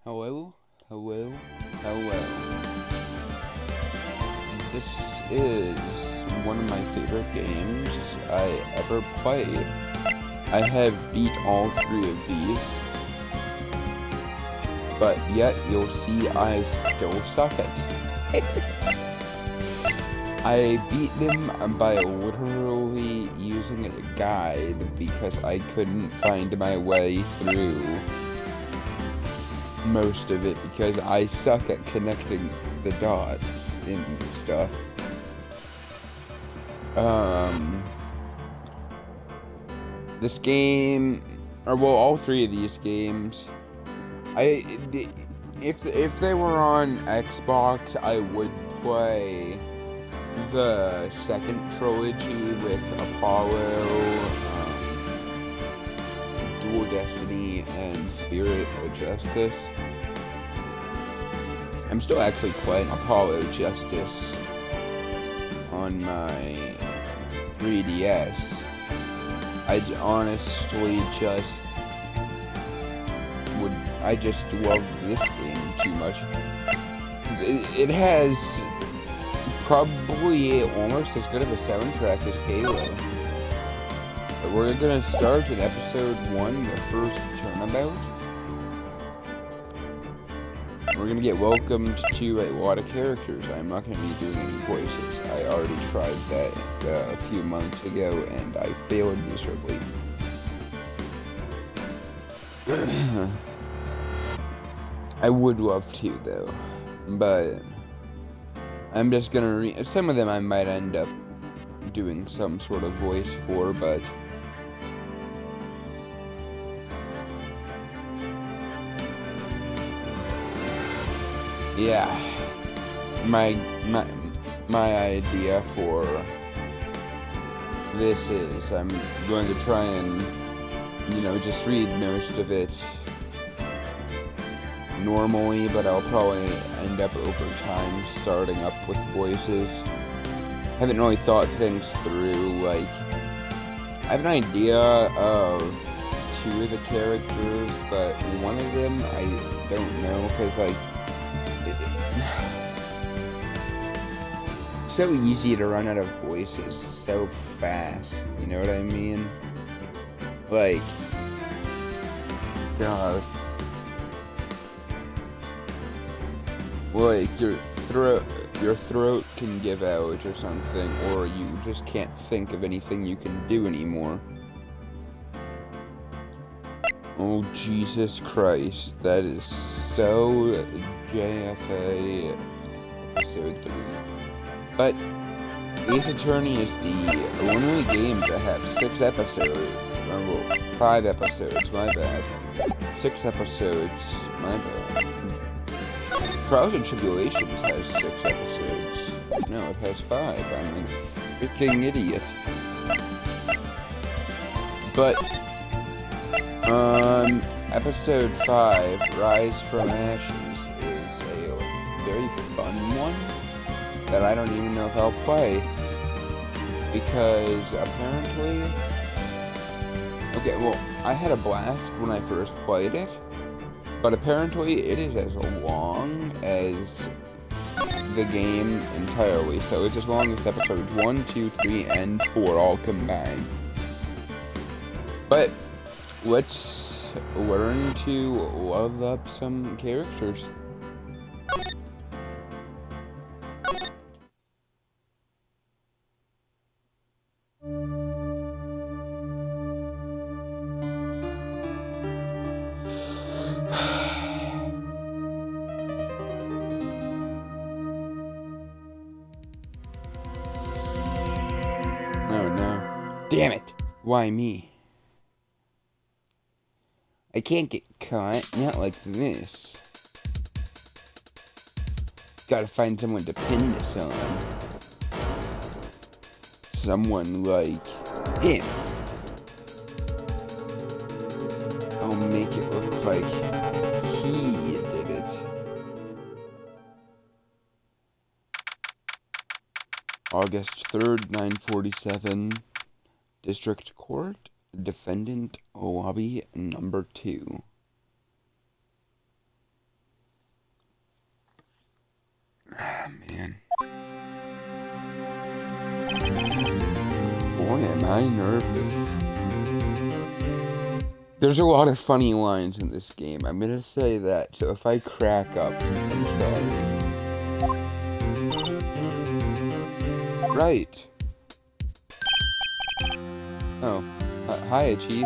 Hello, hello, hello. This is one of my favorite games I ever played. I have beat all three of these, but yet you'll see I still suck at. I beat them by literally using a guide because I couldn't find my way through most of it because I suck at connecting the dots and stuff. This game, or well, all three of these games, if they were on Xbox, I would play the second trilogy with Apollo, Dual Destiny, and Spirit of Justice. I'm still actually playing Apollo Justice on my 3DS. I honestly just love this game too much. It has probably almost as good of a soundtrack as Halo. We're gonna start in episode 1, the first Turnabout. We're gonna get welcomed to a lot of characters. I'm not gonna be doing any voices. I already tried that a few months ago and I failed miserably. I would love to though, but I'm just gonna some of them I might end up doing some sort of voice for, but yeah, my idea for this is I'm going to try and, just read most of it normally, but I'll probably end up over time starting up with voices. Haven't really thought things through. Like, I have an idea of 2 of the characters, but one of them I don't know, because it's so easy to run out of voices so fast, you know what I mean? Like, God. Like, your throat can give out or something, or you just can't think of anything you can do anymore. Oh, Jesus Christ, that is so JFA episode 3. But Ace Attorney is the only game to have 6 episodes, or well, 5 episodes, my bad. 6 episodes, my bad. Trials and Tribulations has 6 episodes. No, it has 5. I'm a freaking idiot. But, episode 5, Rise from Ashes, is a very fun one that I don't even know if I'll play. Because, apparently... Okay, well, I had a blast when I first played it. But apparently it is as long as the game entirely, so it's as long as episodes 1, 2, 3, and 4 all combined. But let's learn to love up some characters. Damn it! Why me? I can't get caught, not like this. Gotta find someone to pin this on. Someone like him. I'll make it look like he did it. August 3rd, 9:47. District Court, Defendant Lobby number 2. I nervous? There's a lot of funny lines in this game. I'm gonna say that, so if I crack up, I'm sorry. Right. Oh. Hi, Chief.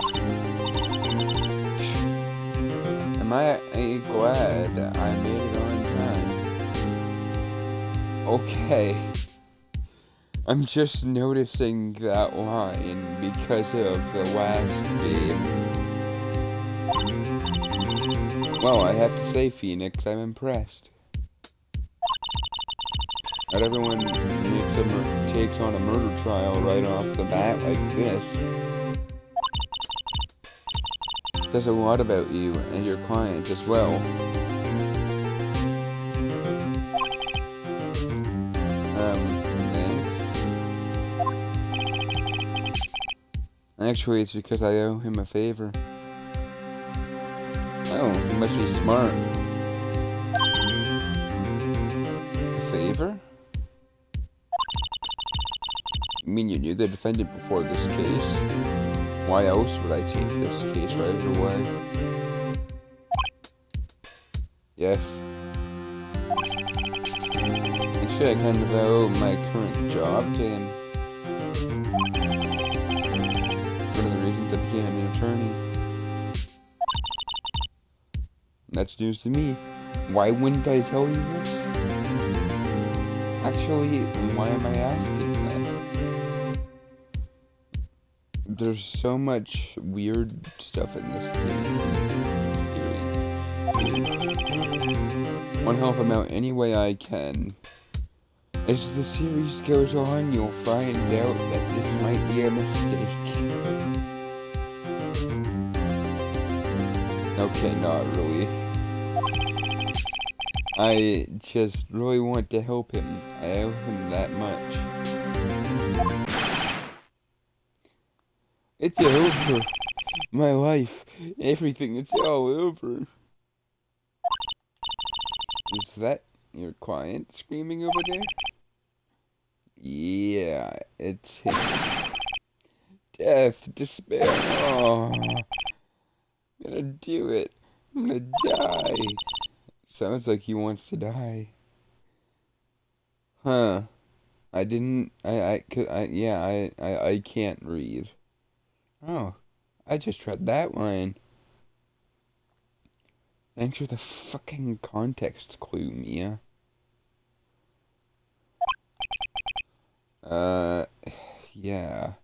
Am I glad I made it on time? Okay. I'm just noticing that line because of the last game. Well, I have to say, Phoenix, I'm impressed. Not everyone takes on a murder trial right off the bat like this. It says a lot about you and your client as well. Thanks. Actually, it's because I owe him a favor. Oh, he must be smart. A favor? You mean you knew the defendant before this case? Why else would I take this case right away? Yes. Actually, I kind of owe my current job to him. One of the reasons I became an attorney. That's news to me. Why wouldn't I tell you this? Actually, why am I asking that? There's so much weird stuff in this game. Want to help him out any way I can. As the series goes on, you'll find out that this might be a mistake. Okay, not really. I just really want to help him. I owe him that much. It's over. My life, everything, it's all over. Is that your client screaming over there? Yeah, it's him. Death, despair. Oh, I'm gonna do it. I'm gonna die. Sounds like he wants to die. Huh. I can't read. Oh, I just read that line. Thanks for the fucking context clue, Mia. Yeah.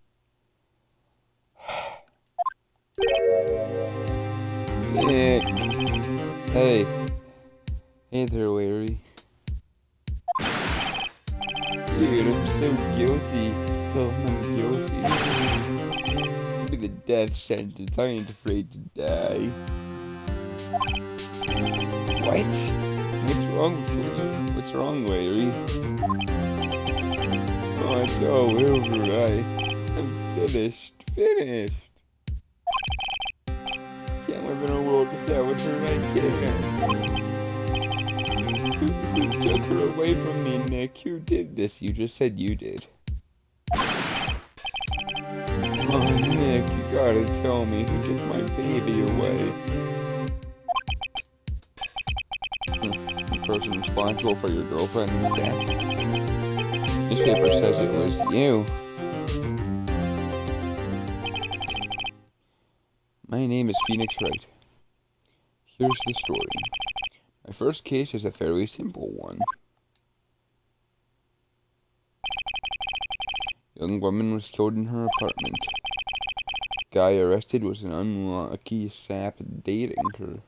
Nick. Hey. Hey there, Larry. Dude, I'm so guilty. Tell him I'm guilty. Give me the death sentence. I ain't afraid to die. What? What's wrong with you? What's wrong, Larry? Oh, it's all over. I'm finished. Finished. Can't live in a world without her. I can't. Who took her away from me, Nick? Who did this? You just said you did. Oh, Nick, you gotta tell me who took my baby away. The person responsible for your girlfriend's death. Newspaper says it was you. My name is Phoenix Wright. Here's the story. My first case is a fairly simple one. Young woman was killed in her apartment. Guy arrested was an unlucky sap dating her.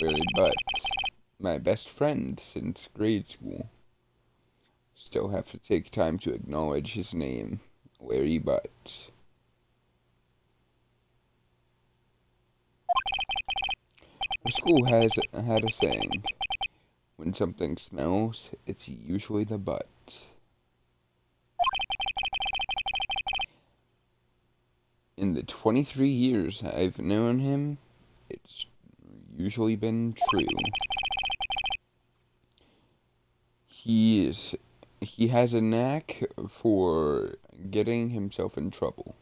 Larry Butts, my best friend since grade school. Still have to take time to acknowledge his name, Larry Butts. Our school had a saying, when something smells, it's usually the butt. In the 23 years I've known him, it's usually been true. He is he has a knack for getting himself in trouble.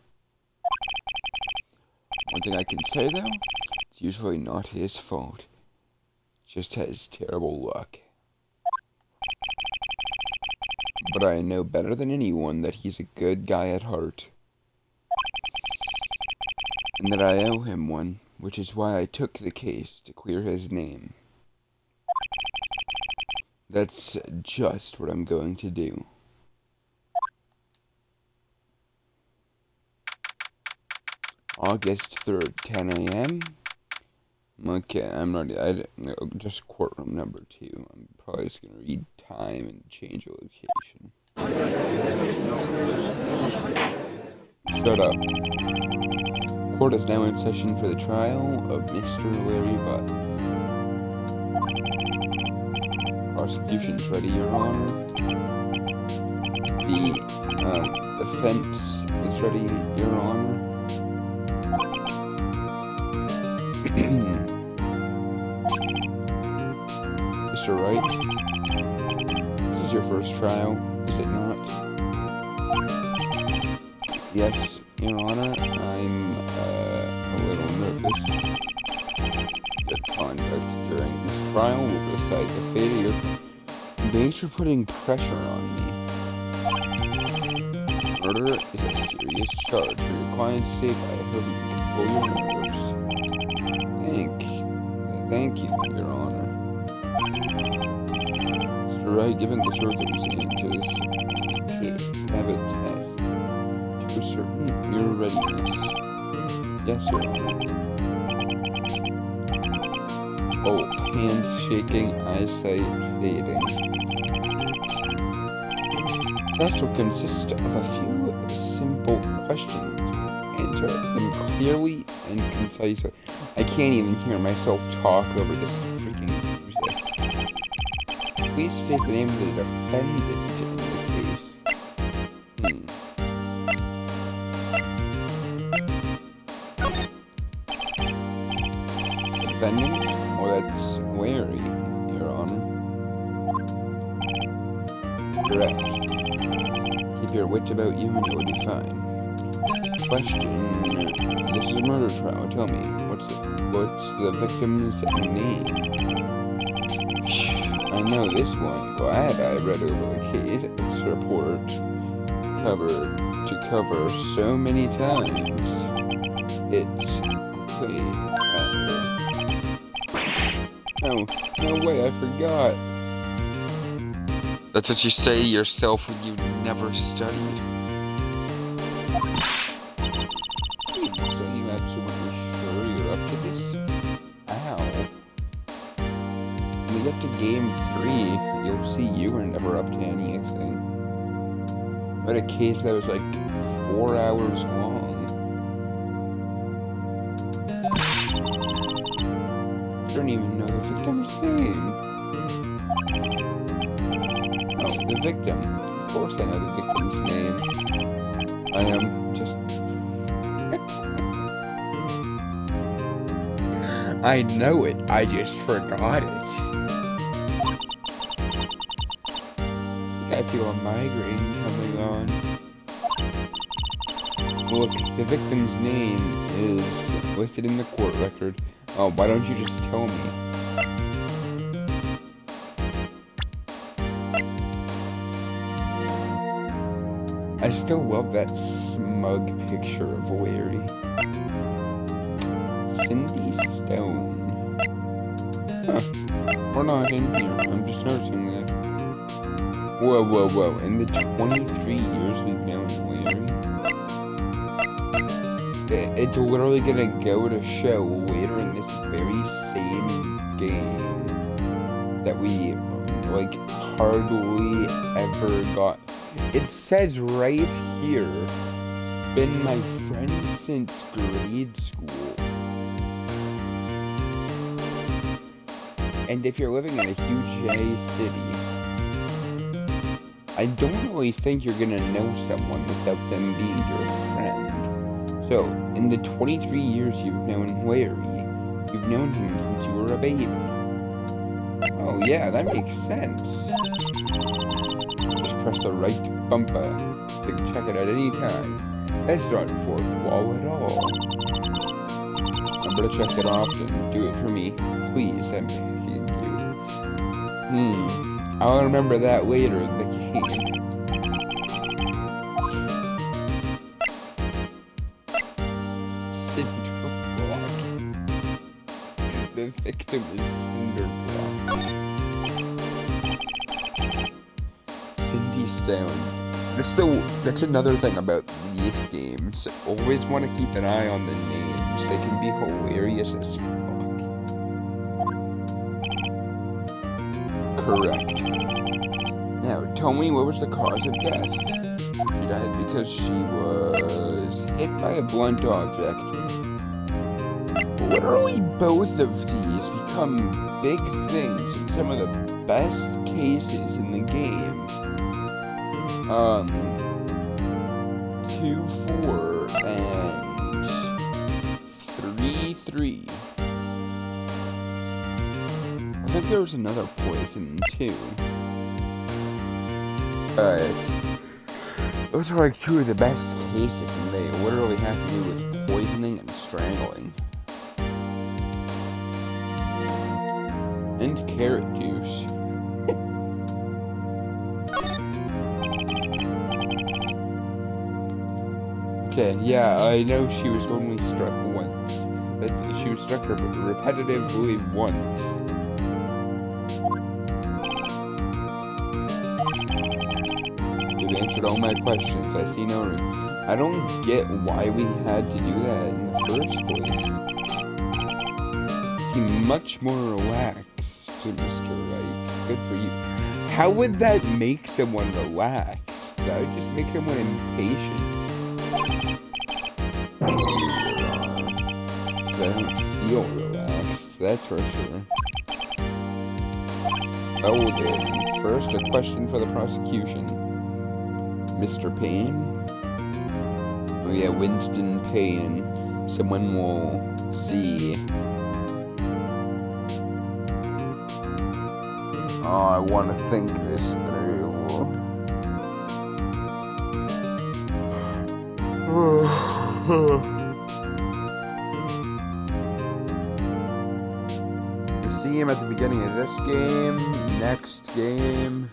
One thing I can say, though, it's usually not his fault. Just has terrible luck. But I know better than anyone that he's a good guy at heart. And that I owe him one, which is why I took the case to clear his name. That's just what I'm going to do. August 3rd, 10 a.m. Okay, I'm not, just courtroom number 2. I'm probably just going to read time and change a location. Shut up. Court is now in session for the trial of Mr. Larry Butts. Prosecution's ready, Your Honor. The defense is ready, Your Honor. Mr. Wright, this is your first trial, is it not? Yes, Your Honor, I'm a little nervous. Your conduct during this trial will decide the fate of your... Thanks for putting pressure on me. Murder is a serious charge. For your client's sake, I hope you can control your nerves. Thank you, Your Honor. Mr. Wright, given the circumstances, have a test to ascertain your readiness. Yes, Your Honor. Oh, hands shaking, eyesight fading. The test will consist of a few simple questions. Answer them clearly and concisely. I can't even hear myself talk over this freaking music. Please state the name of the defendant in the case. Defendant? Well, that's Larry, Your Honor. Correct. Keep your wits about you and you'll be fine. Question. This is a murder trial. Tell me, what's the victim's name? I know this one. Glad I read over the case report to cover so many times. It's wait. No way! I forgot. That's what you say to yourself when you never studied. So you absolutely sure you're up to this? Ow. When we get to game 3, you'll see you were never up to anything. I had a case that was like 4 hours long. I don't even know the victim's name. Oh, the victim. Of course I know the victim's name. I am just... I know it, I just forgot it. I feel a migraine coming on. Look, the victim's name is listed in the court record. Oh, why don't you just tell me? I still love that smug picture of Larry. Cindy Stone. Huh. We're not in here. I'm just noticing that. Whoa. In the 23 years we've known Larry, it's literally gonna go to show later in this very same game that we, like, hardly ever got. It says right here, been my friend since grade school. And if you're living in a huge A city, I don't really think you're gonna know someone without them being your friend. So, in the 23 years you've known Larry, you've known him since you were a baby. Oh yeah, that makes sense. Just press the right bumper to check it at any time. That's not a fourth wall at all. Remember to check it often. Do it for me. Please, I'm begging you. I'll remember that later in the game. Cinderblock. The victim is Cinderblock. Cindy Stone. That's another thing about these games. Always want to keep an eye on the names. They can be hilarious as fuck. Correct. Now, tell me, what was the cause of death? She died because she was hit by a blunt object. Literally both of these become big things in some of the best cases in the game. 2-4 and 3-3. I think there was another poison too. Those are like two of the best cases, and they literally have to do with poisoning and strangling. And carrot juice. Okay, yeah, I know she was only struck once. She was struck repetitively once. You've answered all my questions. I see no reason. I don't get why we had to do that in the first place. You seem much more relaxed, Mr. Wright. Good for you. How would that make someone relaxed? That would just make someone impatient. I don't feel relaxed, that's for sure. Oh, then. First, a question for the prosecution. Mr. Payne? Oh yeah, Winston Payne. Someone will see. Oh, I want to think this through. You see him at the beginning of this game, next game.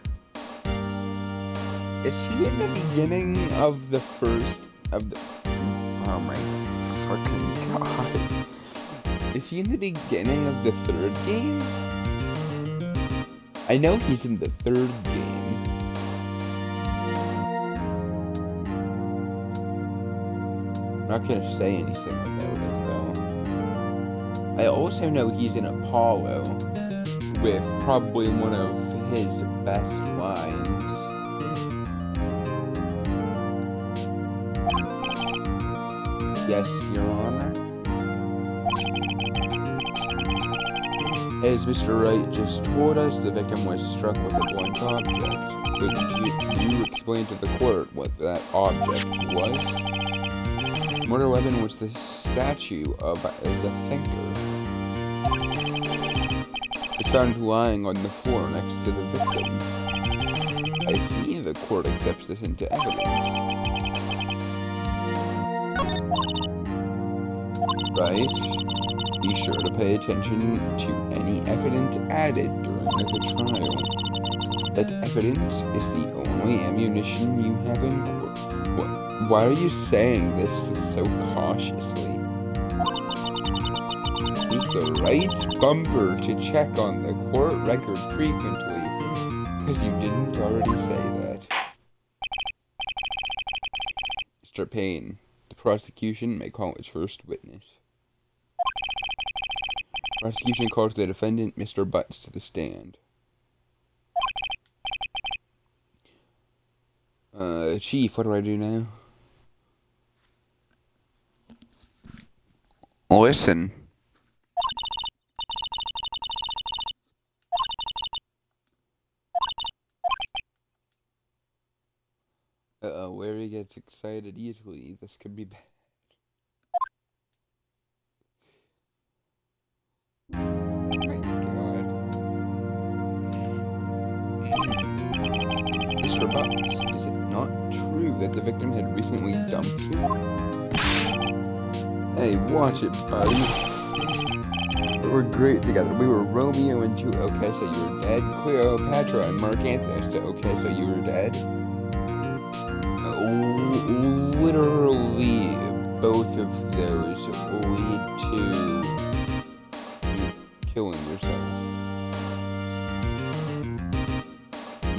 Is he in the beginning of the first of the... Oh my fucking god. Is he in the beginning of the third game? I know he's in the third game. I'm not gonna say anything about it, though. I also know he's in Apollo, with probably one of his best lines. Yes, Your Honor. As Mr. Wright just told us, the victim was struck with a blunt object. But did you explain to the court what that object was? Murder weapon was the statue of the thinker. It's found lying on the floor next to the victim. I see the court accepts this into evidence. Right? Be sure to pay attention to any evidence added during the trial. That evidence is the only ammunition you have in court. Why are you saying this so cautiously? Use the right bumper to check on the court record frequently, because you didn't already say that. Mr. Payne, the prosecution may call its first witness. Prosecution calls the defendant, Mr. Butts, to the stand. Chief, what do I do now? Listen. Uh-oh, where he gets excited easily. This could be bad. Oh my god. Mr. Butts, is it not true that the victim had recently dumped you? Hey, watch it, buddy. We were great together. We were Romeo and Juliet. Okay, so you were dead. Cleopatra and Mark Antony. So, okay, so you were dead. Literally, both of those lead to you killing yourself.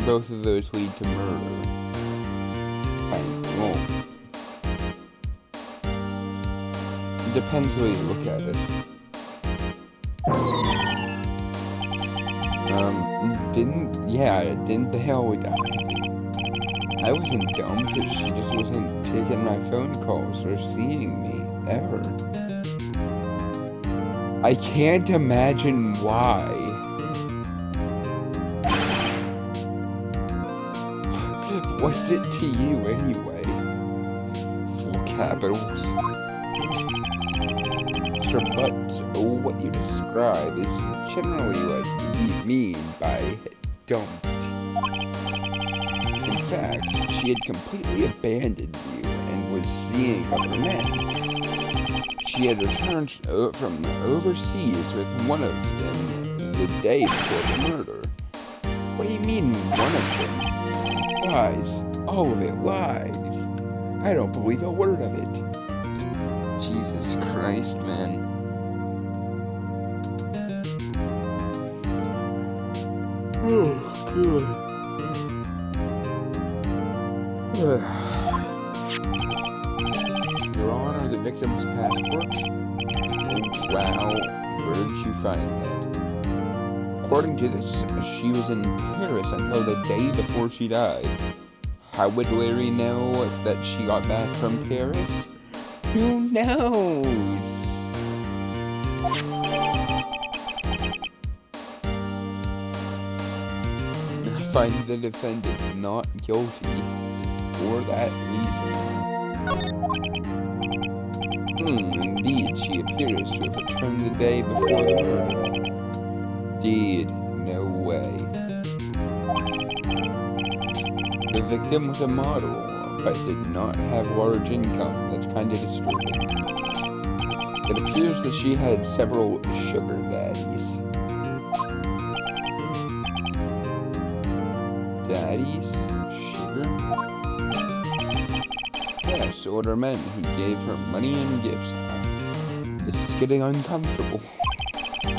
Both of those lead to murder. Well, it depends the way you look at it. Didn't they all die? I wasn't dumb, because she just wasn't taking my phone calls or seeing me, ever. I can't imagine why. What's it to you, anyway? Full capitals. Sure, but what you describe is generally what you mean by dumped. In fact, she had completely abandoned you and was seeing other men. She had returned from overseas with one of them the day before the murder. What do you mean, one of them? Lies. All of it lies. I don't believe a word of it. Jesus Christ, man. Oh, God. Your Honor, the victim's passport? Oh, wow. Where did you find that? According to this, she was in Paris until the day before she died. How would Larry know that she got back from Paris? Who knows? I find the defendant not guilty for that reason. Indeed, she appears to have returned the day before the murder. Indeed, no way. The victim was a model, but did not have large income. That's kind of disturbing. It appears that she had several sugar daddies. Daddies? Sugar? Yes, older men who gave her money and gifts. This is getting uncomfortable. She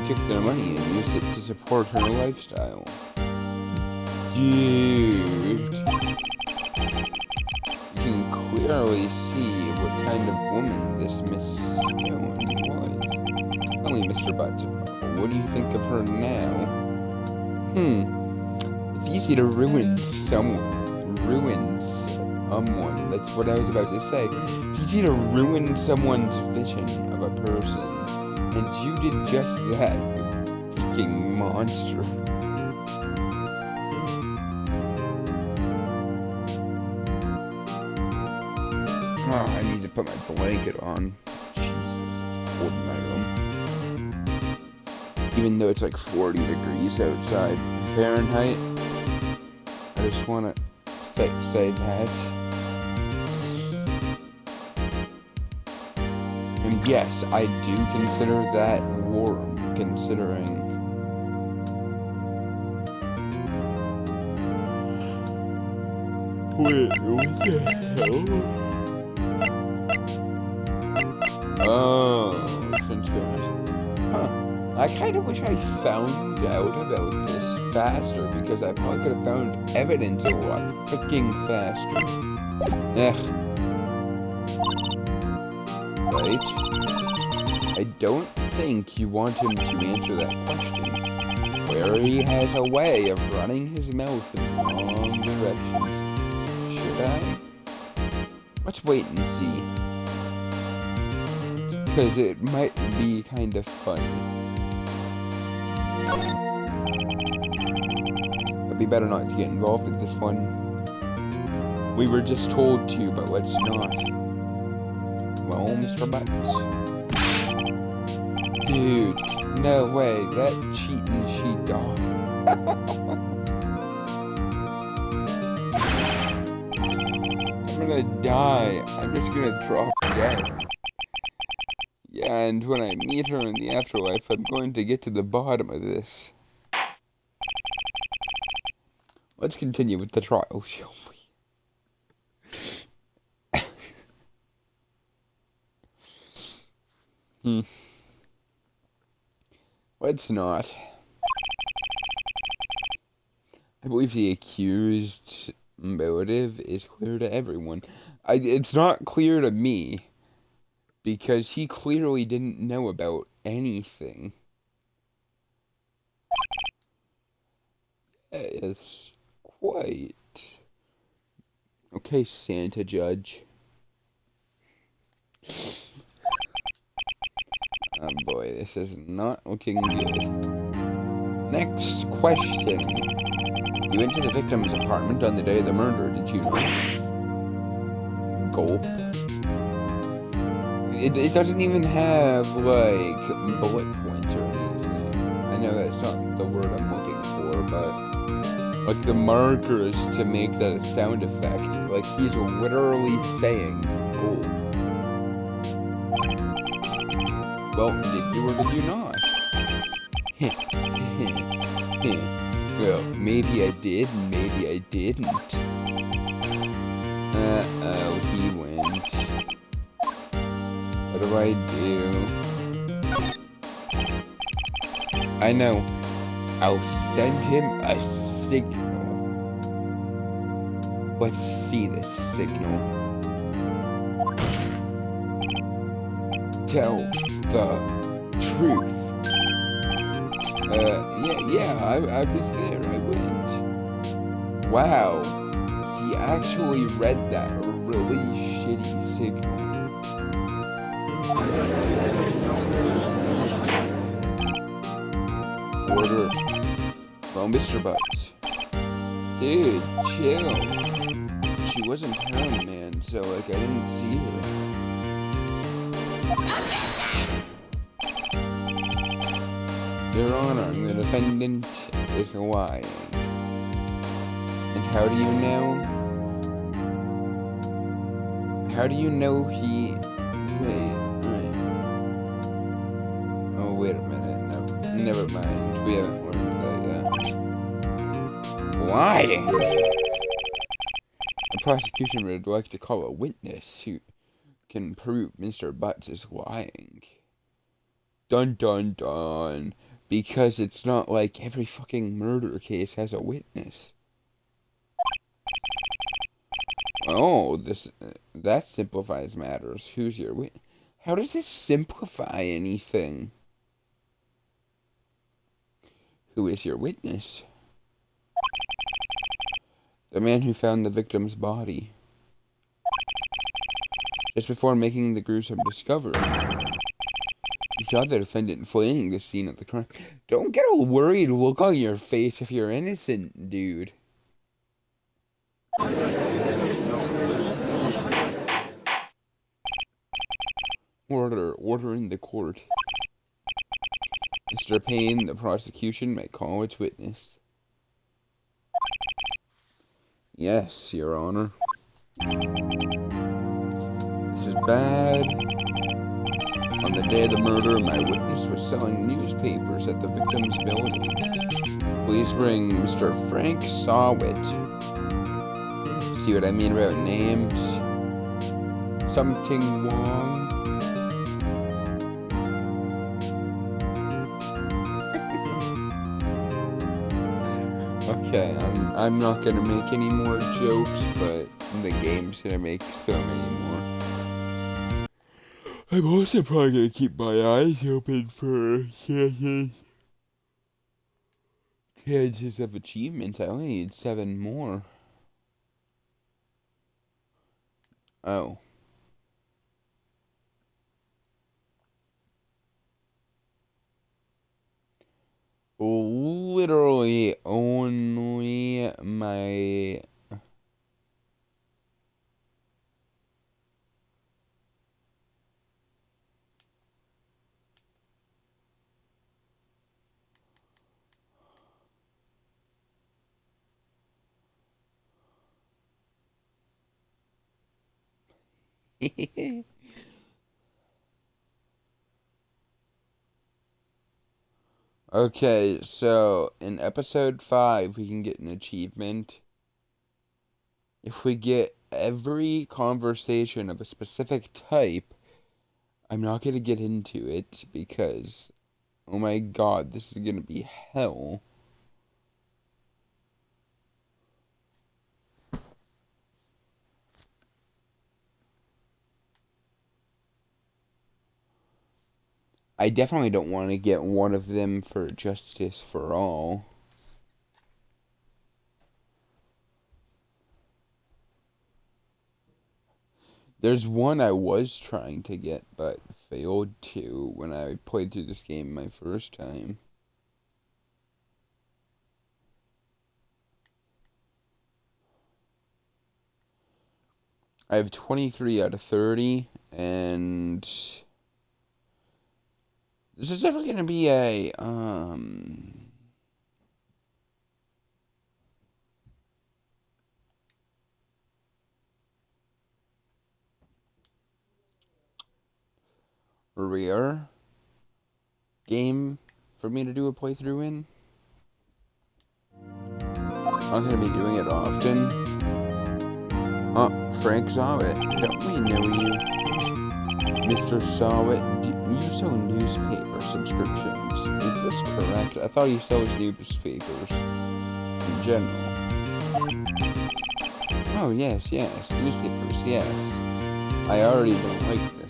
took their money and used it to support her lifestyle. Dude. You can clearly see what kind of woman this Miss Stone was. Tell me, Mr. Butts, what do you think of her now? It's easy to ruin someone. That's what I was about to say. It's easy to ruin someone's vision of a person. And you did just that, you freaking monster. Oh, I need to put my blanket on. Jesus, it's cold in my room. Even though it's like 40 degrees outside Fahrenheit. I just want to say that. And yes, I do consider that warm, considering... Wait, what the hell? Oh, transparency. Huh. I kind of wish I found out about this faster, because I probably could have found evidence a lot freaking faster. Right? I don't think you want him to answer that question. Larry has a way of running his mouth in the wrong directions. Should I? Let's wait and see. Because it might be kind of funny. It'd be better not to get involved in this one. We were just told to, but let's not. Well, Mr. Butts. Dude, no way, that cheating she-dog. gonna die. I'm just gonna drop dead. Yeah, and when I meet her in the afterlife, I'm going to get to the bottom of this. Let's continue with the trial, shall we? Let's not. I believe the accused motive is clear to everyone. It's not clear to me, because he clearly didn't know about anything. Yes, quite. Okay, Santa Judge. Oh boy, this is not looking good. Next question. You went to the victim's apartment on the day of the murder, did you know? Gulp. It doesn't even have, like, bullet points or anything. I know that's not the word I'm looking for, but, like, the markers to make that a sound effect. Like, he's literally saying gulp. Well, did you or did you not? Well, maybe I did, and maybe I didn't. Uh-oh, he went. What do I do? I know. I'll send him a signal. Let's see this signal. Tell the truth. I was there. I went. Wow. He actually read that really shitty signal. Order. Well, Mr. Butts. Dude, chill. She wasn't home, man, so, like, I didn't see her. Your Honor, the defendant is lying. And how do you know? How do you know he... Wait. Oh, wait a minute. No, never mind. We haven't learned that yet. Lying! The prosecution would like to call a witness who can prove Mr. Butts is lying. Dun dun dun. Because it's not like every fucking murder case has a witness. Oh, that simplifies matters. Who's your witness? How does this simplify anything? Who is your witness? The man who found the victim's body. Just before making the gruesome discovery. You saw the defendant fleeing the scene of the crime. Don't get a worried look on your face if you're innocent, dude. Order in the court. Mr. Payne, the prosecution may call its witness. Yes, Your Honor. This is bad. On the day of the murder, my witness was selling newspapers at the victim's building. Please bring Mr. Frank Sawit. See what I mean about names? Something Wong. Okay, I'm not gonna make any more jokes, but the game's gonna make so many more. I'm also probably gonna keep my eyes open for chances of achievement. I only need 7 more. Oh. Literally only my... Okay, so in episode 5, we can get an achievement. If we get every conversation of a specific type, I'm not going to get into it because, oh my god, this is going to be hell. I definitely don't want to get one of them for Justice for All. There's one I was trying to get, but failed to when I played through this game my first time. I have 23 out of 30, and this is definitely going to be a, rare game for me to do a playthrough in. I'm going to be doing it often. Frank Zawit, don't we know you? Mr. Zawit, do you sell newspaper subscriptions? Is this correct? I thought he sells newspapers in general. Oh, yes, newspapers, yes. I already don't like this.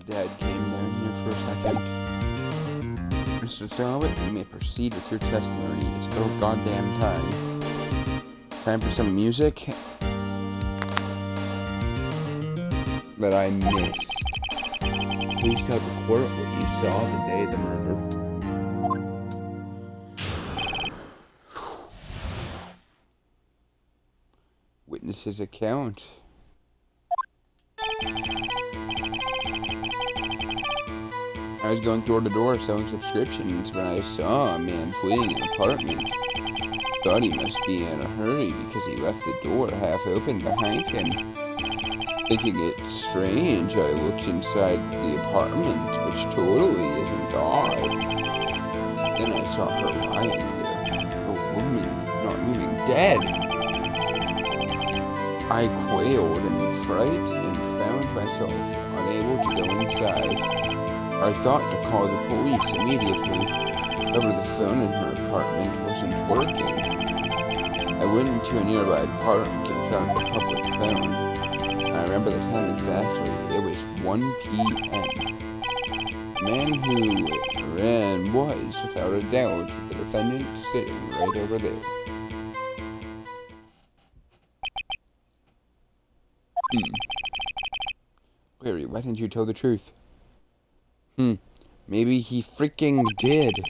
Dad came down here for a second. Mr. Zawit, you may proceed with your testimony. It's about goddamn time. Time for some music that I missed. Please tell the court what you saw the day of the murder. Witness's account. I was going door to door selling subscriptions when I saw a man fleeing an apartment. Thought he must be in a hurry because he left the door half open behind him. Thinking it strange, I looked inside the apartment, which totally isn't odd. Then I saw her lying there, a woman not moving, dead. I quailed in fright and found myself unable to go inside. I thought to call the police immediately. However, the phone in her apartment wasn't working. I went into a nearby park and found a public phone. I remember the time exactly. It was 1 p.m. The man who ran was, without a doubt, the defendant sitting right over there. Larry, why didn't you tell the truth? Maybe he freaking did.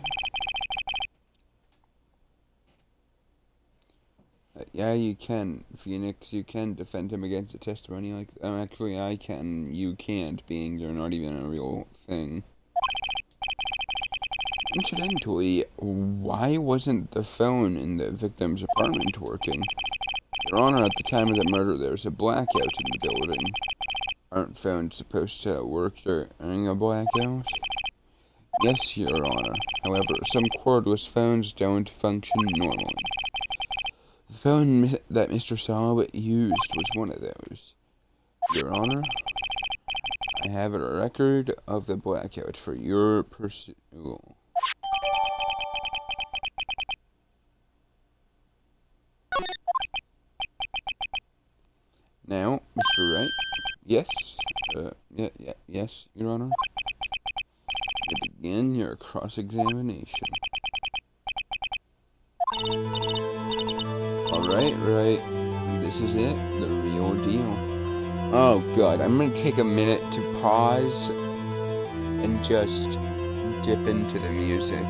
Yeah, you can, Phoenix. You can defend him against a testimony like... actually, I can. You can't, being you're not even a real thing. Incidentally, why wasn't the phone in the victim's apartment working? Your Honor, at the time of the murder, there was a blackout in the building. Aren't phones supposed to work during a blackout? Yes, Your Honor. However, some cordless phones don't function normally. The phone that Mr. Salabit used was one of those. Your Honor, I have a record of the blackout for your pursuit. Now, Mr. Wright. Yes? Yes, Your Honor. You begin your cross-examination. Alright, right. This is it. The real deal. Oh, God. I'm gonna take a minute to pause and just dip into the music.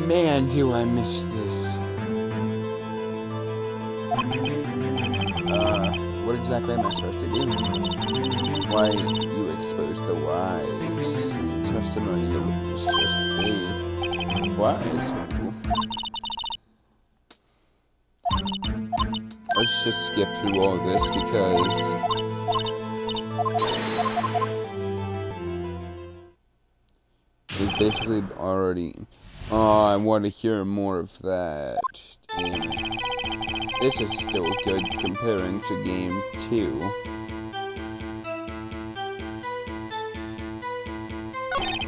Man, do I miss this. What exactly am I supposed to do? Why, you exposed the lies. Testimony the witness just gave. Lies? Let's just skip through all this because we've basically already... Oh, I want to hear more of that. Damn it. This is still good comparing to game 2.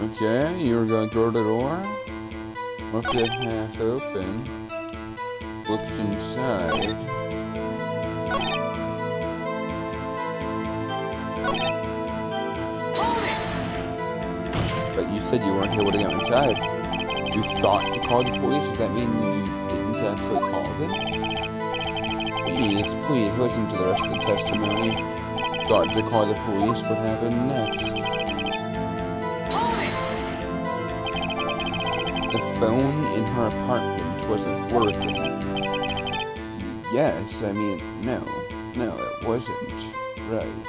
Okay, you're going through the door. Left it half open. Looked inside. But you said you weren't able to get inside. You thought to call the police? Does that mean you didn't actually call them? Please listen to the rest of the testimony. Thought to call the police? What happened next? The phone in her apartment wasn't working. Yes, I mean, no, it wasn't. Right.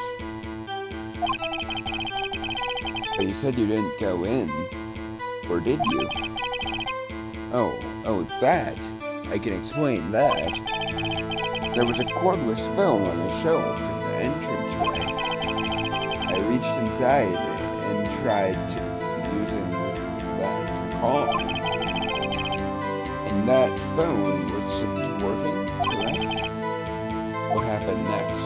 But you said you didn't go in. Or did you? Oh, that. I can explain that. There was a cordless phone on a shelf in the entranceway. I reached inside and tried using that to call. And that phone was working, correct? What happened next?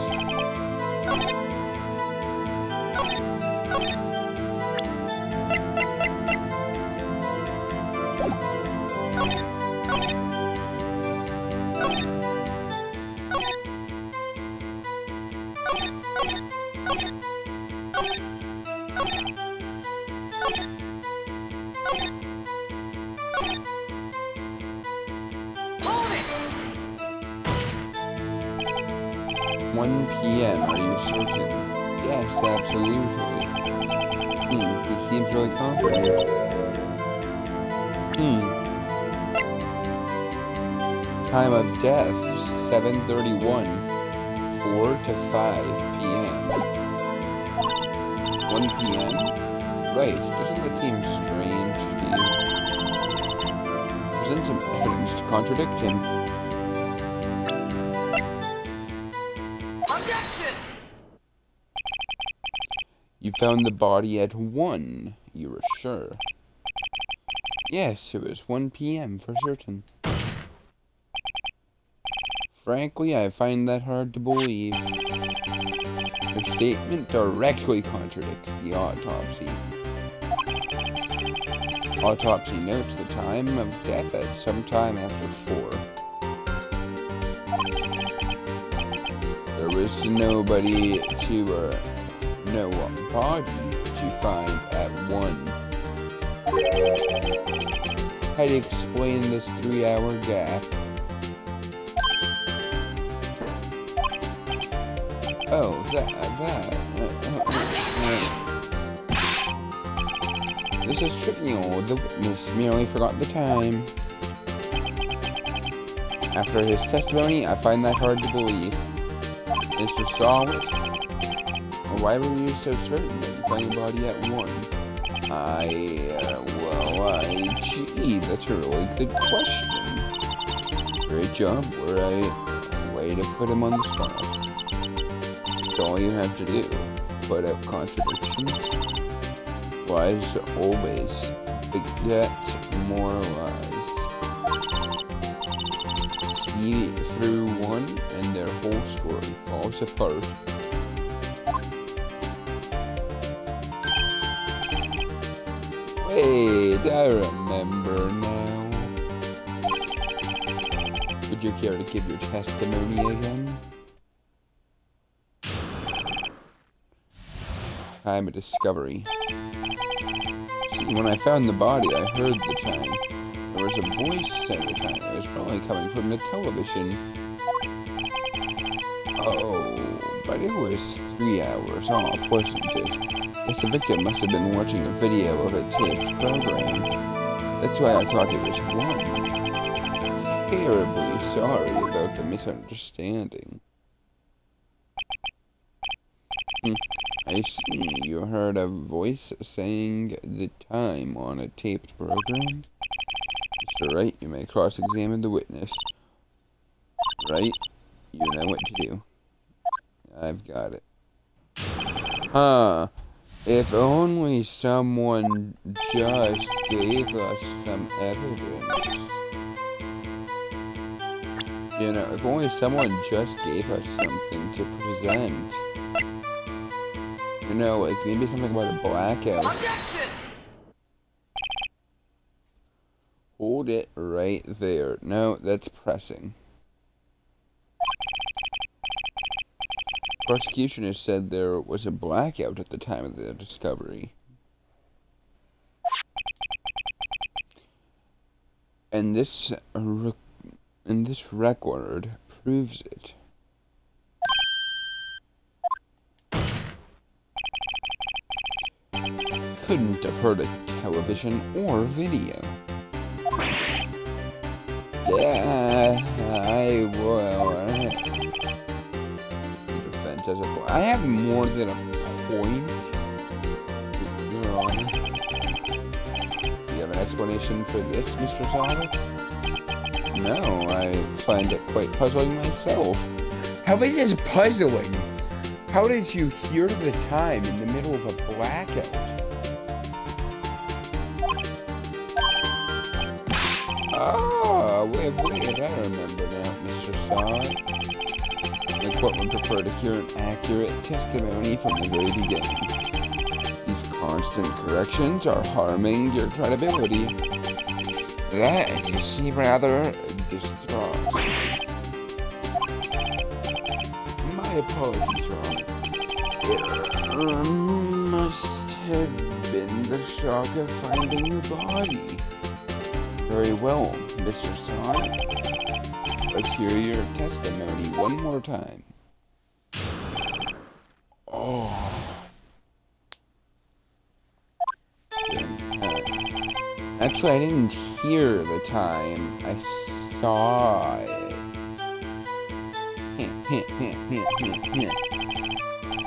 1 p.m., are you certain? Yes, absolutely. He seems really confident. Time of death, 7:31. 4 to 5 p.m. 1 p.m.? Right, doesn't that seem strange to you? Present some evidence to contradict him. You found the body at 1, you were sure? Yes, it was 1 p.m. for certain. Frankly, I find that hard to believe. Your statement directly contradicts the autopsy. Autopsy notes the time of death at some time after 4. There was nobody to, no body to find at 1. How to explain this 3-hour gap? Oh, This is trivial. The witness merely forgot the time. After his testimony, I find that hard to believe. Mr. Solid, why were you so certain that you found the body at 1? Gee, that's a really good question. Great job, Wright. Way to put him on the spot. That's all you have to do. Put out contradictions. Lies always beget more lies. See through one, and their whole story falls apart. Wait, I remember now. Would you care to give your testimony again? Time of discovery. See, when I found the body, I heard the time. There was a voice at the time. It was probably coming from the television. Oh, but it was 3 hours off, wasn't it? Guess the victim must have been watching a video of a taped program. That's why I thought it was 1. Terribly sorry about the misunderstanding. I see. You heard a voice saying the time on a taped program? Mr. Wright, you may cross-examine the witness. Right? You know what to do. I've got it. If only someone just gave us some evidence. You know, if only someone just gave us something to present. You know, like maybe something about a blackout. Hold it right there. No, that's pressing. Prosecution has said there was a blackout at the time of the discovery. And this record proves it. Couldn't have heard a television or video. I have more than a point. Your Honor. Do you have an explanation for this, Mr. Solid? No, I find it quite puzzling myself. How is this puzzling? How did you hear the time in the middle of a blackout? Wait, I remember now, Mr. Solid. The court would prefer to hear an accurate testimony from the very beginning. These constant corrections are harming your credibility. That you seem rather distraught. My apologies, Your Honor. It must have been the shock of finding the body. Very well, Mr. Solid. Let's hear your testimony one more time. Oh. Actually, I didn't hear the time. I saw it.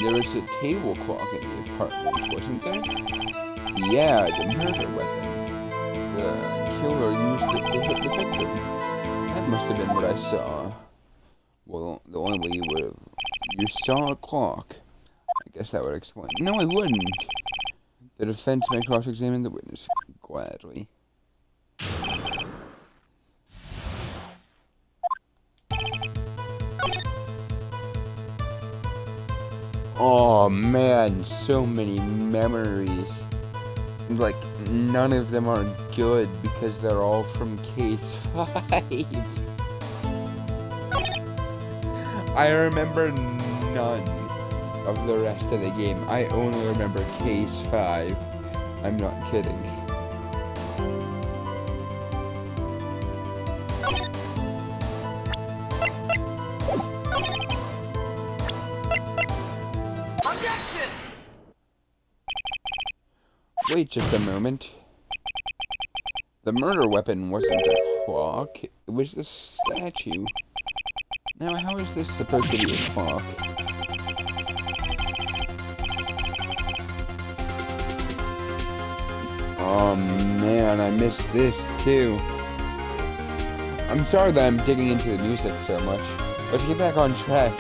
There was a table clock in the apartment, wasn't there? Yeah, the murder weapon. The killer used it to hit the victim. That must have been what I saw. Well, the only way you would have... You saw a clock. I guess that would explain. No, I wouldn't. The defense may cross-examine the witness. Gladly. Oh man, so many memories. Like, none of them are good because they're all from Case 5. I remember none of the rest of the game. I only remember Case 5. I'm not kidding. Objection! Wait just a moment. The murder weapon wasn't a clock, it was the statue. Now, how is this supposed to be a clock? Oh man, I missed this too. I'm sorry that I'm digging into the music so much. Let's get back on track.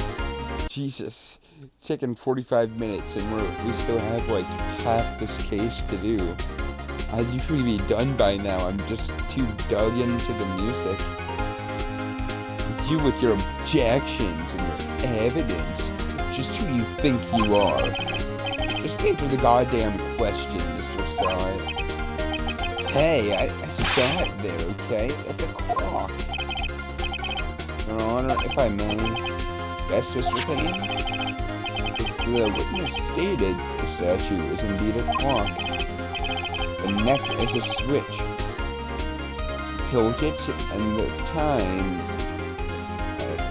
Jesus, it's taken 45 minutes and we still have like half this case to do. I'd usually be done by now. I'm just too dug into the music. You with your objections and your evidence. Just who you think you are. Just answer the goddamn question, Mr. Side. Hey, I saw it there, okay? It's a clock. Your Honor, if I may, yes, Mr. Payne? As the witness stated, the statue is indeed a clock. The neck is a switch. Tilt it, and the time...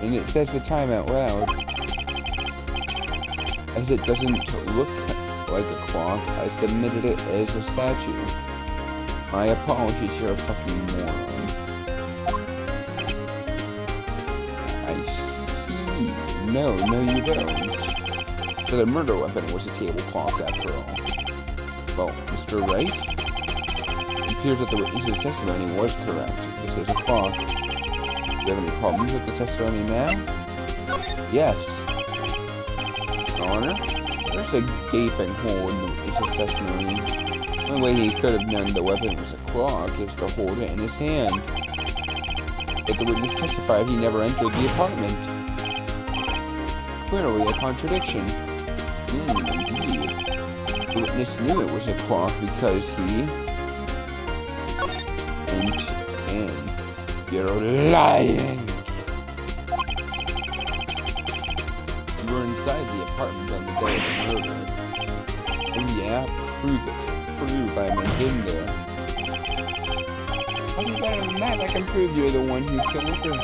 and it says the time out loud. As it doesn't look like a clock, I submitted it as a statue. My apologies, you're a fucking moron. I see. No, you don't. So the murder weapon was a table clock after all. Well, Mr. Wright? It appears that the witness's testimony was correct. This is a clock. Do you have any problems with the testimony now? Yes. Your Honor, there's a gaping hole in the witness's testimony. The only way he could have known the weapon was a clock is to hold it in his hand. But the witness testified he never entered the apartment. Clearly a contradiction. Indeed. The witness knew it was a clock because he went in. You're lying! You were inside the apartment on the day of the murder. Oh yeah? Prove it. Prove I'm in there. I'll be better than that. I can prove you're the one who killed her.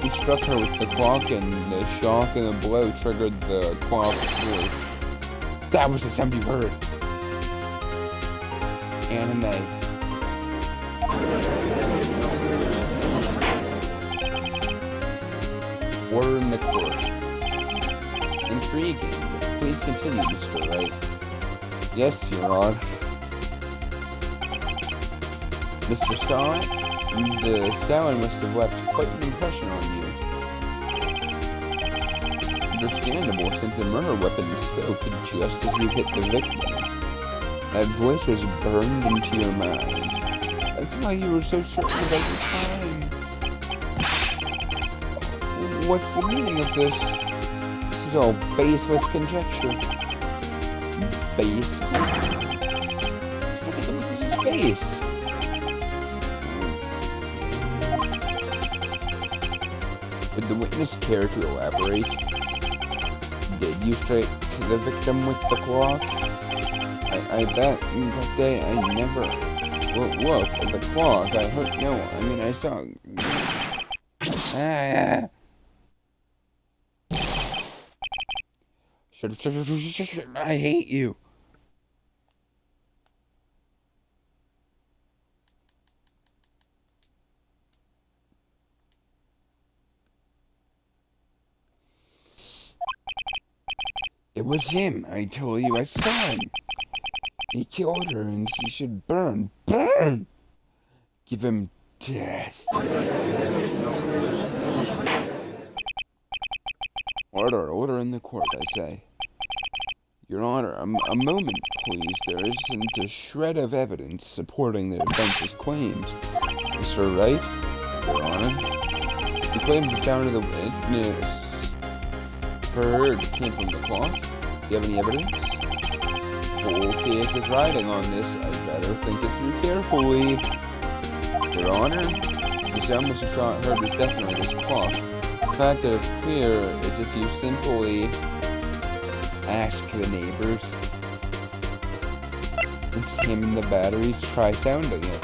You struck her with the clock, and the shock and the blow triggered the clock's voice. That was the sound you heard. Anime. Order in the court. Intriguing. Please continue, Mr. Wright. Yes, Your Honor. Mr. Stott, the sound must have left quite an impression on you. Understandable, since the murder weapon spoke just as you hit the victim. That voice was burned into your mind. That's why you were so certain about your time. What's the meaning of this? This is all baseless conjecture. Baseless? Look at his face. Would the witness care to elaborate? Did you strike the victim with the clock? That day I never... Look, at the clock, I heard... No, I mean, I saw... Shut. I hate you. It was him. I told you I saw him. He killed her and she should burn. Burn! Give him death. Order in the court, I say. Your Honor, a moment, please. There isn't a shred of evidence supporting the defense's claims. Mr. Wright, Your Honor, you claim the sound of the witness heard came from the clock. Do you have any evidence? The whole case is riding on this. I better think it through carefully. Your Honor, the sound Mr. Scott heard was definitely this clock. The fact that it's clear is if you simply ask the neighbors, examine the batteries, try sounding it.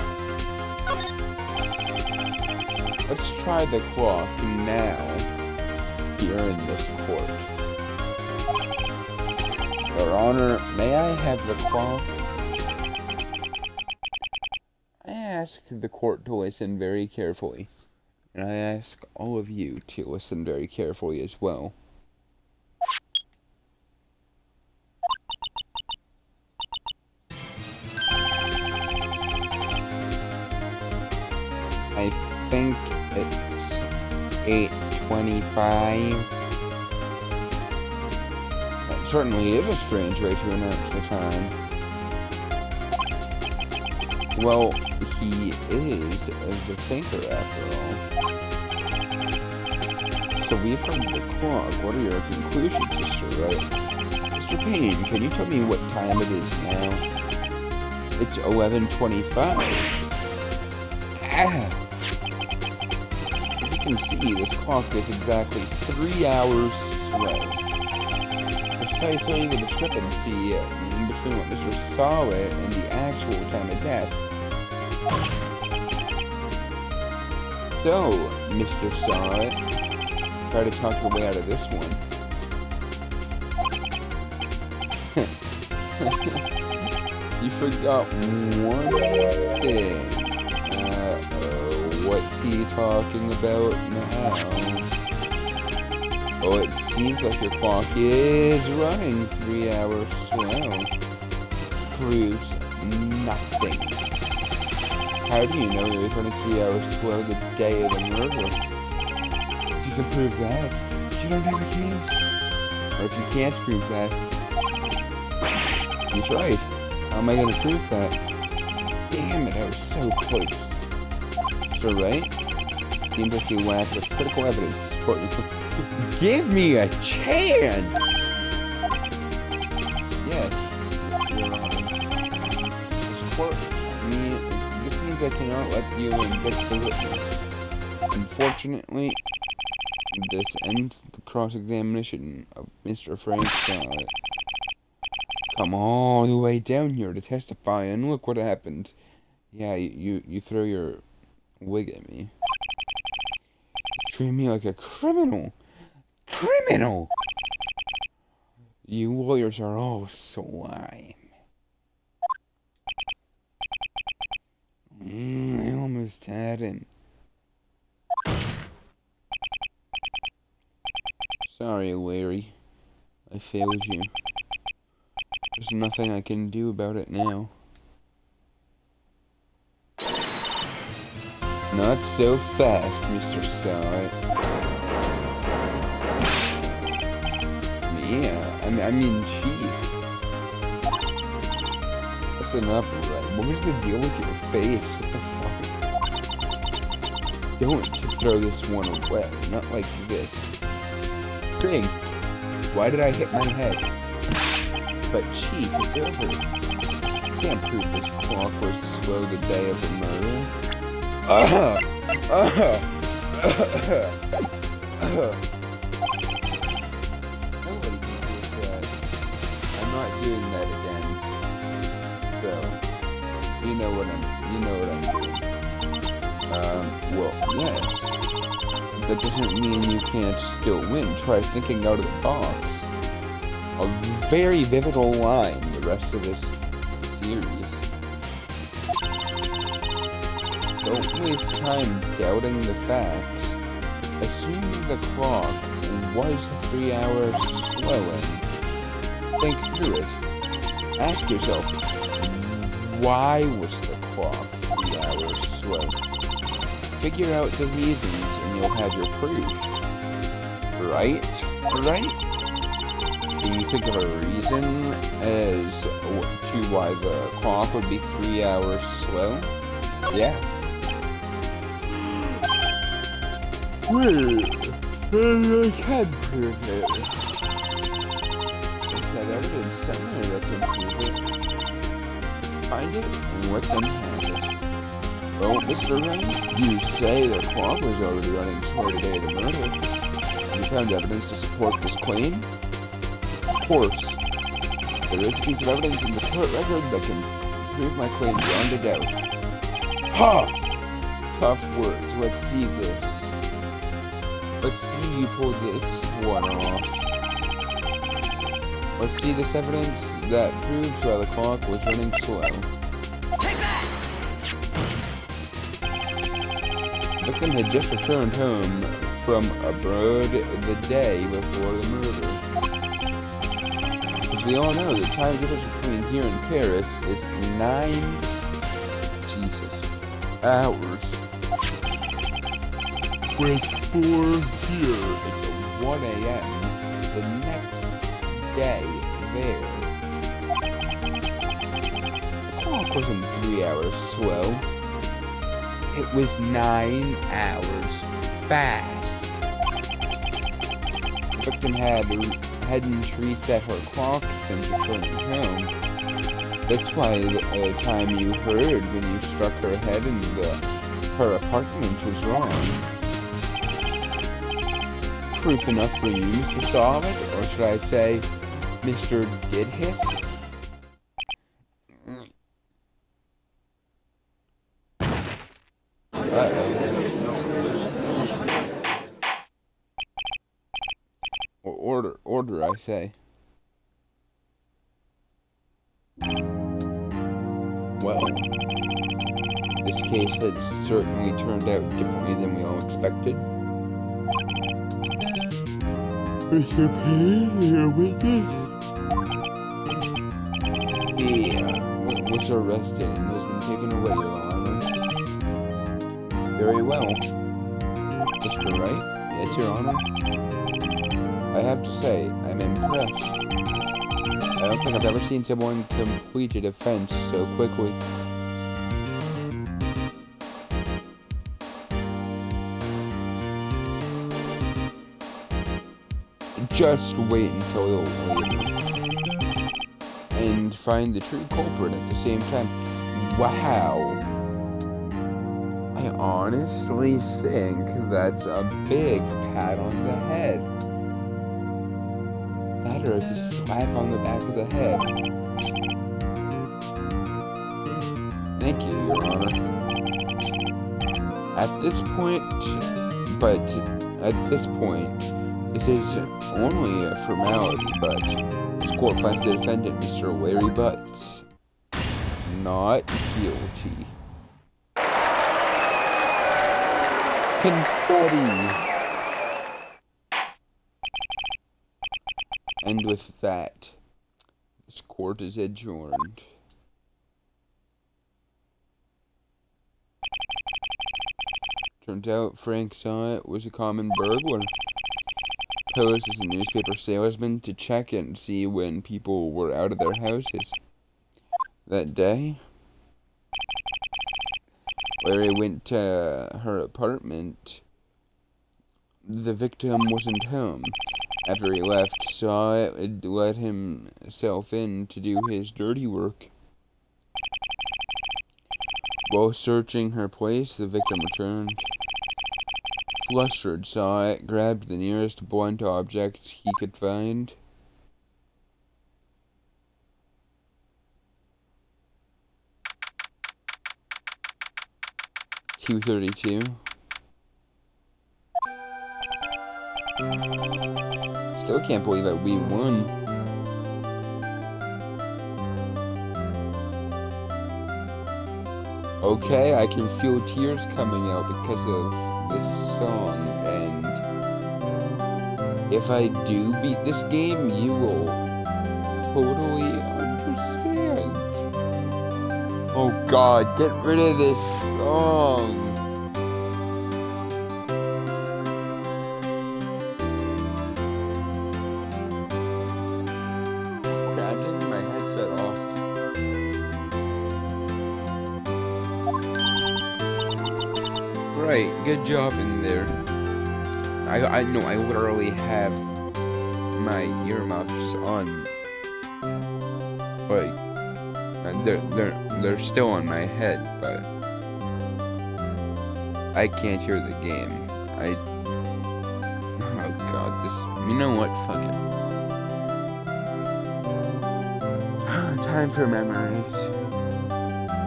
Let's try the clock now here in this court. Your Honor, may I have the clock? I ask the court to listen very carefully, and I ask all of you to listen very carefully as well. I think it's 8:25. That certainly is a strange way to announce the time. Well, he is the thinker after all. So we've heard the clock. What are your conclusions, Mr. Wright? Mr. Payne, can you tell me what time it is now? It's 11:25. Ah! As you can see, this clock is exactly 3 hours slow. Precisely the discrepancy between what Mr. Solid and the actual time of death. So, Mr. Solid, try to talk your way out of this one. You forgot one thing. What's he talking about now? Oh, it seems like your clock is running 3 hours slow. Proves nothing. How do you know it was running 3 hours slow the day of the murder? If you can prove that, you don't have a case. Or if you can't prove that, he's right. How am I going to prove that? Damn it, I was so close. Mr. Wright, seems like you lack the critical evidence to support your claim. Give me a chance! Yes, Your Honor. This means I cannot let you indict the witness. Unfortunately, this ends the cross-examination of Mr. Frank Solid. Come all the way down here to testify, and look what happened. Yeah, you throw your wig at me. You treat me like a criminal. Criminal! You lawyers are all slime. I almost hadn't. Sorry, Larry. I failed you. There's nothing I can do about it now. Not so fast, Mr. Solid. Yeah, I mean, Chief. That's enough, right? What was the deal with your face? What the fuck? Don't throw this one away. Not like this. Think. Why did I hit my head? But Chief, it's over. You can't prove this clock was slow the day of the murder. Nobody can prove that. I'm not doing that again. So, you know what I'm doing. Well, yes. That doesn't mean you can't still win. Try thinking out of the box. A very vivid line the rest of this series. Don't waste time doubting the facts. Assuming the clock was 3 hours slowing, think through it. Ask yourself, why was the clock 3 hours slow? Figure out the reasons and you'll have your proof. Right? Right? Do you think of a reason as to why the clock would be 3 hours slow? Yeah. Wait, I can prove it. Is that evidence somewhere that can prove it? Find it and let them have it. Well, Mr. Wright, you say the clock was already running toward the day of the murder. Have you found evidence to support this claim? Of course. There is a piece of evidence in the court record that can prove my claim beyond a doubt. Ha! tough words. Let's see this. Let's see you pull this one off. Let's see this evidence that proves why the clock was running slow. Take that! The victim had just returned home from abroad the day before the murder. As we all know, the time difference between here and Paris is 9 hours. With 4 here, it's 1 a.m. the next day there. The clock wasn't 3 hours slow. It was 9 hours fast. The victim hadn't reset her clock since returning home. That's why the time you heard when you struck her head in her apartment was wrong. Proof enough for you, Mr. Solid, or should I say, Mr. Did Hit? Order, I say. Well, this case had certainly turned out differently than we all expected. Mr. Payne, your witness? He was arrested and has been taken away, Your Honor. Very well. Mr. Wright? Yes, Your Honor? I have to say, I'm impressed. I don't think I've ever seen someone complete a defense so quickly. Just wait until later. And find the true culprit at the same time. Wow. I honestly think that's a big pat on the head. That or just slap on the back of the head. Thank you, Your Honor. At this point, this is only a formality, but this court finds the defendant, Mr. Larry Butts, not guilty. Confetti! And with that, this court is adjourned. Turns out Frank Sonnett was a common burglar. Posed as a newspaper salesman to check and see when people were out of their houses. That day, Larry went to her apartment. The victim wasn't home. After he left, Sonnett let himself in to do his dirty work. While searching her place, the victim returned. Flustered, Sonnett grabbed the nearest blunt object he could find. .232. Still can't believe that we won. Okay, I can feel tears coming out because of this song, and if I do beat this game, you will totally understand. Oh God, get rid of this song. Okay, I'm taking my headset off. Right, good job in there. I know I literally have my earmuffs on. Like, they're still on my head, but I can't hear the game. Oh God, this. You know what? Fuck it. Time for memories.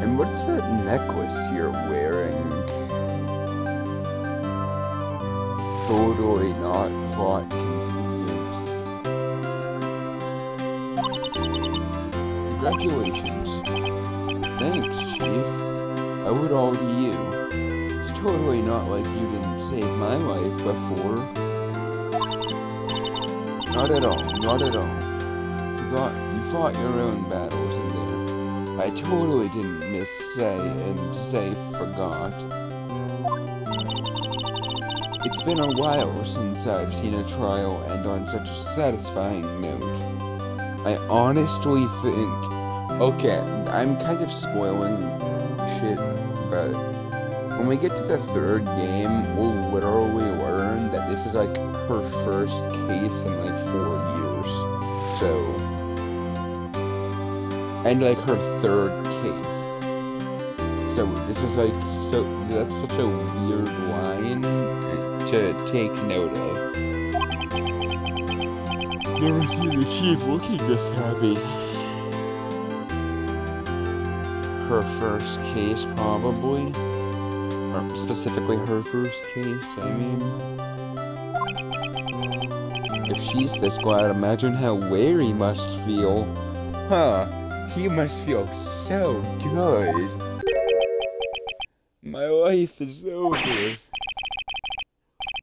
And what's that necklace you're wearing? totally not plot convenient. Congratulations. Thanks, Chief. I would all to you. It's totally not like you didn't save my life before. Not at all, not at all. You fought your own battles in there. I totally didn't say forgot. It's been a while since I've seen a trial end on such a satisfying note. I honestly think... Okay, I'm kind of spoiling shit, but when we get to the third game, we'll literally learn that this is like her first case in like 4 years. So... And like her third case. So this is like, that's such a weird line to take note of. Never seen the Chief looking this happy. Her first case, probably. Or specifically her first case, I mean. If she's this glad, imagine how Larry must feel. Huh. He must feel so good. My life is over.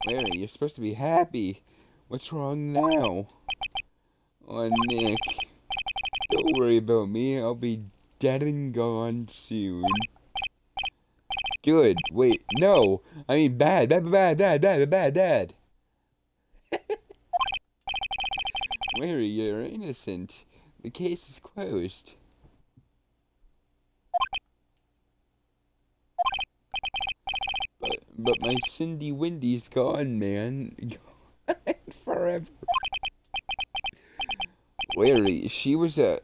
Larry, you're supposed to be happy. What's wrong now? Oh, Nick. Don't worry about me. I'll be dead and gone soon. Good. Wait, no. I mean bad. Bad. Larry, you're innocent. The case is closed. But my Cindy Windy's gone, man. Gone forever. Larry, she was a...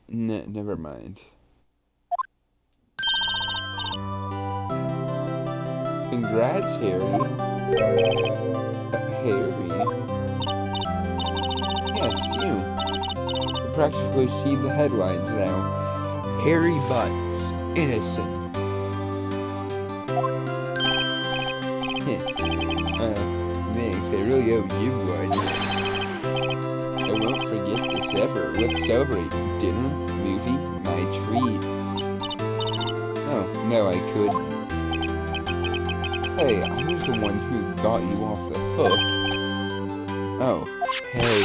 never mind. Congrats, Harry. Harry? Yes, you. I practically see the headlines now. Harry Butts, innocent. Thanks, I really owe you one. I won't forget this ever. Let's celebrate. Dinner, movie, my treat. Oh, no, I couldn't. Hey, I was the one who got you off the hook. Oh, hey.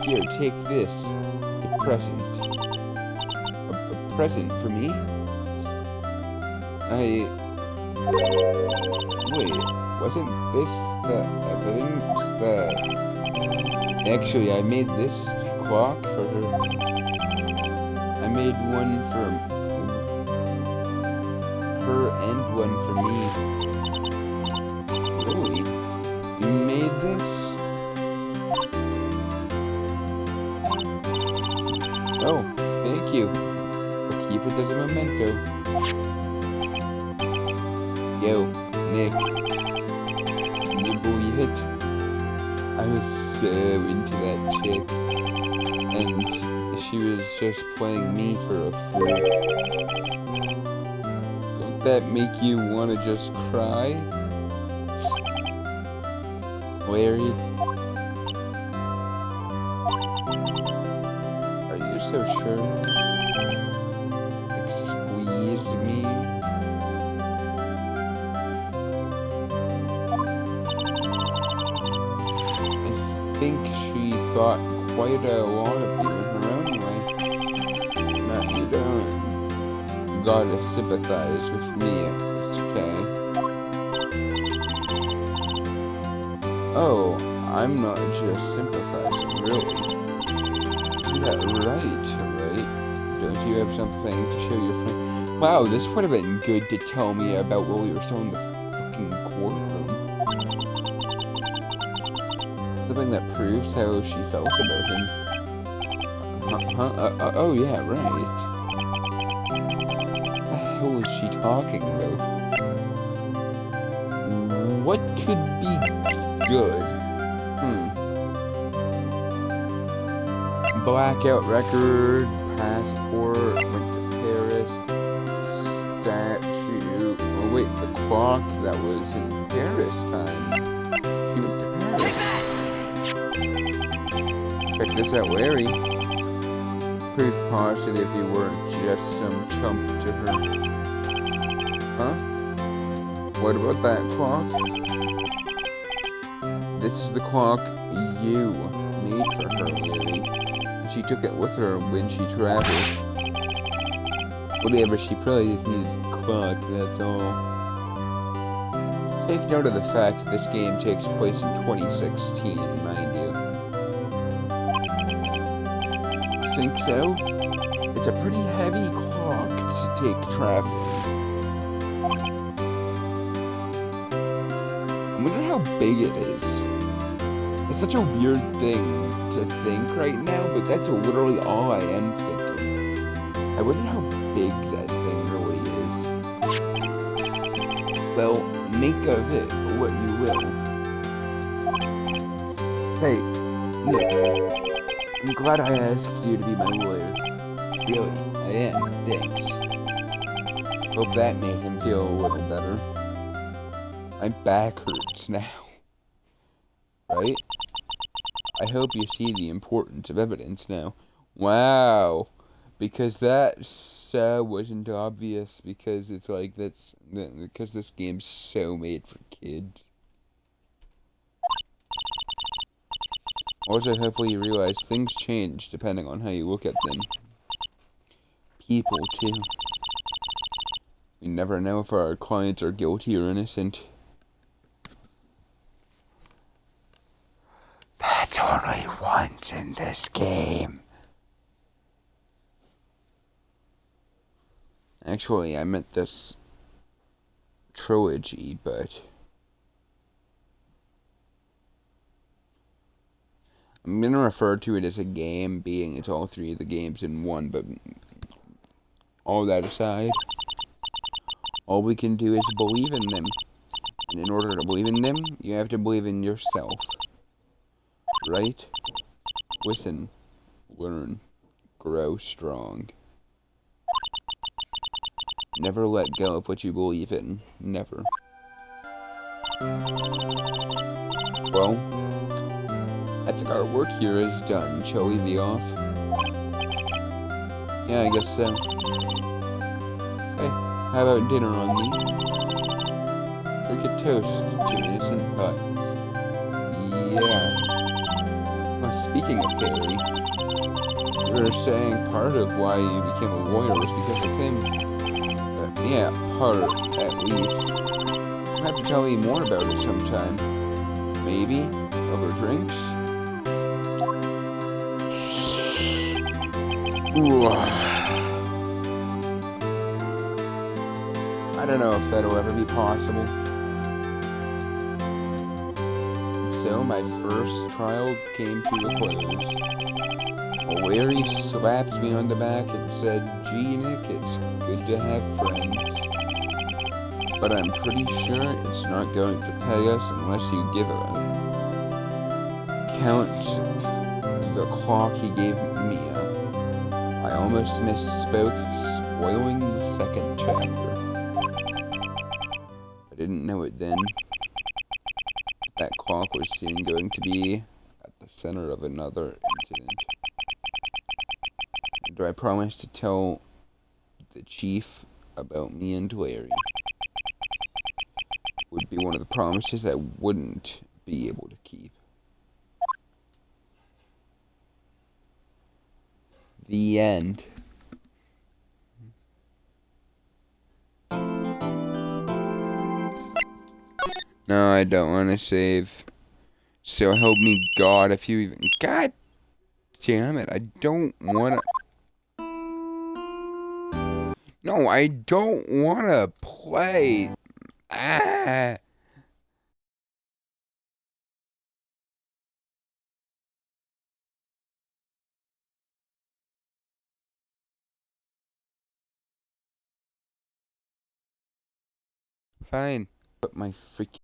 Here, take this. The present. A present for me? Wait, wasn't this the evidence that... Actually, I made this clock for her. I made one for her and one for me. Really? You made this? Oh, thank you. I'll keep it as a memento. Yo, Nick. Can you believe it? I was so into that chick. And she was just playing me for a fool. Don't that make you want to just cry? Larry? Are you so sure? Like, squeeze me? I think she thought quite a lot of you in her own way. No, you don't. You gotta sympathize with me, okay? Oh, I'm not just sympathizing, really. Isn't that right? Don't you have something to show your friend? Wow, this would have been good to tell me about while we were still in the fucking courtroom. Something that proves how she felt about him. Oh yeah, right. What the hell is she talking about? What could be good? Blackout record, passport, went to Paris, statue. Oh wait, the clock that was in Paris time. She went to Paris. Check this out, Larry. Proof positive you weren't just some chump to her. Huh? What about that clock? This is the clock you made for her, Larry. And she took it with her when she traveled. Whatever, she probably just needed a clock, that's all. Take note of the fact that this game takes place in 2016, mind you. Think so? It's a pretty heavy clock to take traveling. I wonder how big it is. It's such a weird thing to think right now, but that's literally all I am thinking. I wonder how big that thing really is. Well, make of it what you will. Hey, Nick, I'm glad I asked you to be my lawyer. Really, I am, thanks. Hope that made him feel a little better. My back hurts now. Right? I hope you see the importance of evidence now. Wow! Because that wasn't obvious, because it's like, because this game's so made for kids. Also, hopefully you realize things change depending on how you look at them. People, too. We never know if our clients are guilty or innocent. That's only once in this game. Actually, I meant this trilogy, but I'm gonna refer to it as a game, being it's all three of the games in one, but all that aside, all we can do is believe in them. And in order to believe in them, you have to believe in yourself. Right? Listen, learn, grow strong. Never let go of what you believe in. Never. Well, I think our work here is done. Shall we be off? Yeah, I guess so. Hey, how about dinner on me? Drink a toast to innocent buttons. Yeah. Well, speaking of Perry, you were saying part of why you became a lawyer was because of him. Yeah, part, at least. You'll have to tell me more about it sometime. Maybe? Over drinks? Ooh. I don't know if that'll ever be possible. So my first trial came to a close. Larry slapped me on the back and said, "Gee, Nick, it's good to have friends. But I'm pretty sure it's not going to pay us unless you give it up. Count the clock he gave me up." I almost misspoke, spoiling the second chapter. I didn't know it then. That clock was soon going to be at the center of another incident. Do I promise to tell the chief about me and Larry? Would be one of the promises I wouldn't be able to keep. The end. No, I don't want to save. So help me God if you even... God damn it, I don't want to... No, I don't want to play. Ah. Fine. But my freaking...